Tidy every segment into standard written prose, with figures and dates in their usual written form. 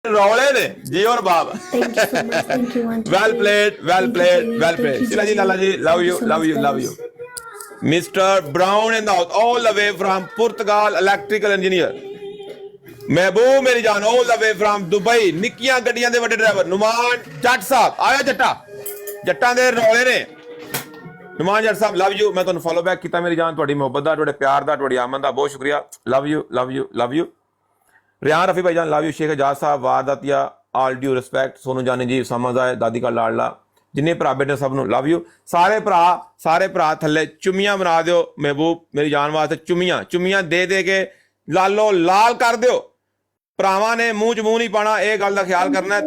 रौले ने जी और बाब। Thank you so much. Thank you, Auntie. Well played, well Thank you, played, Jay. Well Thank played. you, Sheela ji, Jay. Lala ji, love Thank you you, so love much, you, love guys. You. Mr Brown in the house, all the way from Portugal, electrical engineer. महबूब मेरी जान, all the way from Dubai, निक्कियां गड्डियां दे वड्डे driver Numan जट साहब। आया जट्टा, जट्टां दे रौले ने। नुमान जट साहब लव यू। मैं तुहानू फॉलो बैक किया मेरी जान, तुहाडी मुहब्बत दा, तुहाडे प्यार दा, तुहाडी आमद दा बहुत शुक्रिया। Love you, love you, love you. Riyan Rafi भाईजान लव यू। शेख एजाज साहब वारदातिया, all due respect. Sonu Jani ji, समझ दादी का लाडला, जिन्हें भरा बेटे सब नू लव यू। सारे भरा थले चुमियां बना दिओ महबूब मेरी जान वास्ते। चुमियां दे दे के लालो लाल कर दिओ। भरावां ने मूंह च मूंह नहीं पाना, यह गल का ख्याल करना है।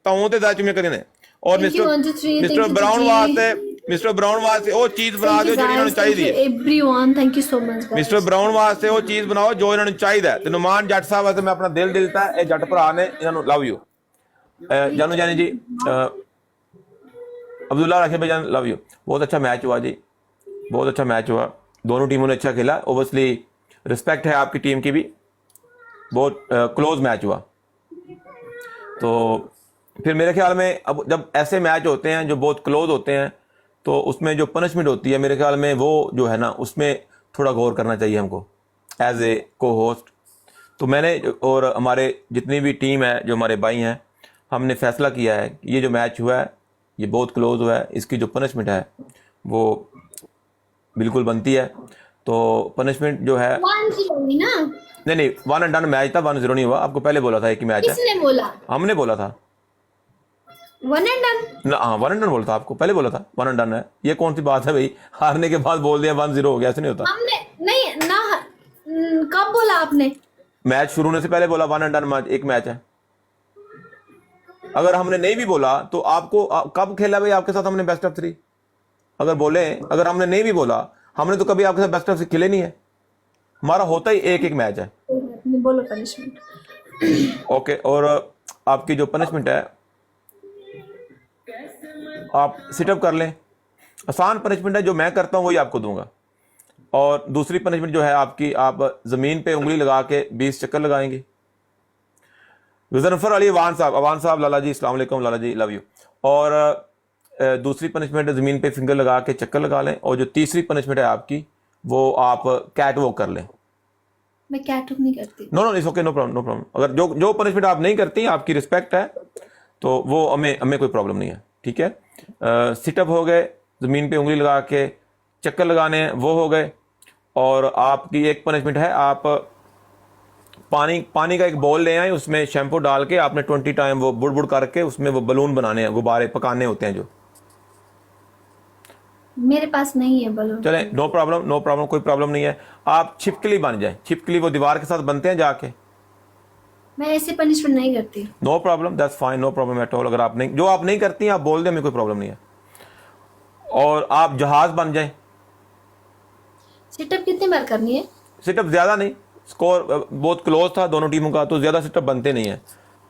तौन ते 10 चुमियां करी ने। और Thank you, Auntie. Thank mister you, brown Gigi. वास्ते, मिस्टर ब्राउन वास्ते वो चीज बना Thank दिओ you, जिहड़ी इन्हां नू guys. Thank चाहिदी you, है। everyone. Thank you so much, guys. Mister brown वास्ते वो चीज बनाओ जो इन्होंने चाहिए। तो नुमान जट साहब वास्ते मैं अपना दिल दिलता है। जट भरा ने, इन्होंने लव यू। जानू जानी जी, अब्दुल्ला राशिद भाई जान लव यू। बहुत अच्छा मैच हुआ जी, बहुत अच्छा मैच हुआ। दोनों टीमों ने अच्छा खेला। ओबियसली रिस्पेक्ट है आपकी टीम की भी। बहुत क्लोज मैच हुआ। तो फिर मेरे ख्याल में अब जब ऐसे मैच होते हैं जो बहुत क्लोज होते हैं, तो उसमें जो पनिशमेंट होती है मेरे ख्याल में वो जो है ना, उसमें थोड़ा गौर करना चाहिए हमको एज ए को होस्ट। तो मैंने और हमारे जितनी भी टीम है, जो हमारे भाई हैं, हमने फैसला किया है कि ये जो मैच हुआ है ये बहुत क्लोज हुआ है, इसकी जो पनिशमेंट है वो बिल्कुल बनती है। तो पनिशमेंट जो है 1-0 हुई ना? नहीं, 1 एंड डन मैच था, 1-0 नहीं हुआ। आपको पहले बोला था एक ही मैच है। किसने बोला? हमने बोला था 1 and done? ना, हाँ 1 एंड डन बोला था आपको, पहले बोला था 1 एंड डन है। ये कौन सी बात है भाई, हारने के बाद बोल दिया 1-0 हो गया, ऐसे नहीं होता। हमने नहीं ना। कब बोला आपने? मैच शुरू होने से पहले बोला 1 एंड डन मैच, एक मैच है। अगर हमने नहीं भी बोला तो आपको कब खेला भाई आपके साथ हमने बेस्ट ऑफ 3? अगर बोले, अगर हमने नहीं भी बोला, हमने तो कभी आपके साथ बेस्ट ऑफ 3 खेले नहीं है। हमारा होता ही एक मैच है। बोलो पनिशमेंट। ओके, और आपकी जो पनिशमेंट है, आप सिटअप कर लें। आसान पनिशमेंट है, जो मैं करता हूं वही आपको दूंगा। और दूसरी पनिशमेंट जो है आपकी, आप जमीन पे उंगली लगा के 20 चक्कर लगाएंगे। गुजरफर अली अवान साहब लाला जी अस्सलाम वालेकुम, लाला जी लव यू। और दूसरी पनिशमेंट है ज़मीन पे फिंगर लगा के चक्कर लगा लें। और जो तीसरी पनिशमेंट है आपकी, वो आप कैट वॉक कर लें। मैं कैट वॉक नहीं करती। No it's okay, no problem. अगर जो पनिशमेंट आप नहीं करती, आपकी रिस्पेक्ट है, तो वो हमें कोई प्रॉब्लम नहीं है, ठीक है। सिटअप हो गए, ज़मीन पे उंगली लगा के चक्कर लगाने हैं, वो हो गए। और आपकी एक पनिशमेंट है, आप पानी का एक बॉल ले आए, उसमें शैम्पू डाल के आपने 20 टाइम वो बुड़ करके उसमें वो बलून बनाने हैं, गुब्बारे पकाने होते हैं जो। मेरे पास नहीं है बलून। चले, नो प्रॉब्लम, कोई प्रॉब्लम नहीं है। आप छिपकली बन जाए। छिपकली वो दीवार के साथ बनते हैं जाके। मैं ऐसे पनिशमेंट नहीं करती। No problem, that's fine, no problem at all. अगर आप नहीं, जो आप नहीं करती हैं आप बोल दें, हमें कोई प्रॉब्लम नहीं है। और आप जहाज बन जाए। सिटअप कितनी बार करनी है? सिटअप ज़्यादा नहीं, स्कोर बहुत क्लोज था दोनों टीमों का, तो ज़्यादा सिटअप बनते नहीं है।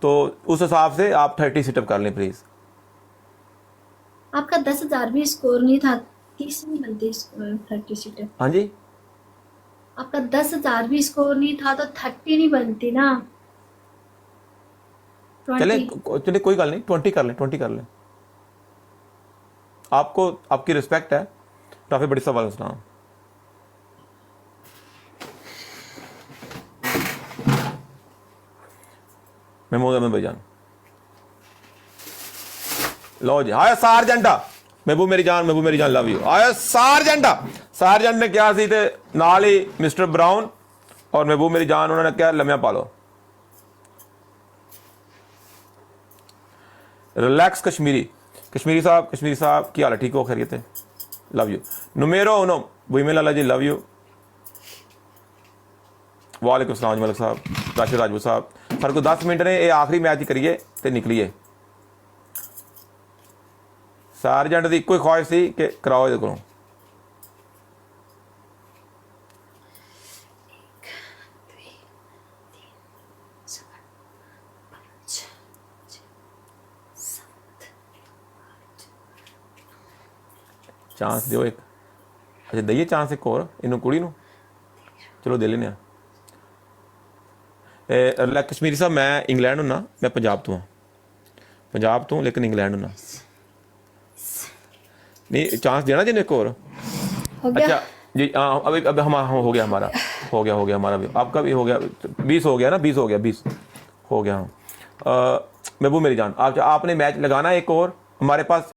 तो उस हिसाब से आप 30 सिटअप कर लें प्लीज़। आपका 10,000 भी स्कोर नहीं था, 30 नहीं बनती 30 सिटअप। हाँ जी, आपका 10,000 भी स्कोर नहीं था तो 30 नहीं बनती ना। चले 20। कोई गल नहीं, 20 कर लें। आपको आपकी रिस्पेक्ट है। काफ़ी बड़ी सवाल सुना। महमूद अहमद भाईजान लो जी। आया सार्जेंटा, महबूब मेरी जान लव यू। आया सार्जेंट ने क्या सी ते नाल ही मिस्टर ब्राउन और महबूब मेरी जान, उन्होंने क्या लम्या पा लो। रिलैक्स कश्मीरी साहब की हाल है? ठीक हो, खैरियत है? Love you. नुमेरो उनो बुईमे लाला जी लव यू। वालेकुम सलाम मलिक साहब, राशिद राजपूत साहब। सर को 10 मिनट ने ये आखिरी मैच ही करिए तो निकलिए। सार्जेंट की इको ही ख्वाहिश थी कि कराओ ये को। चांस दो एक। अच्छा दईए चांस एक और इन कुड़ी नू, चलो दे लेने। कश्मीरी साहब मैं इंग्लैंड हूं ना, मैं पंजाब तो हाँ, पंजाब तो लेकिन इंग्लैंड हूं ना। नहीं चांस देना जी एक और। हो गया? अच्छा जी हाँ, अभी अब हम हो गया हमारा, हो गया हमारा भी, आपका भी हो गया, 20 हो गया ना, 20 हो गया, 20 हो गया। हाँ महबूब मेरी जान, आपने मैच लगाना एक और, हमारे पास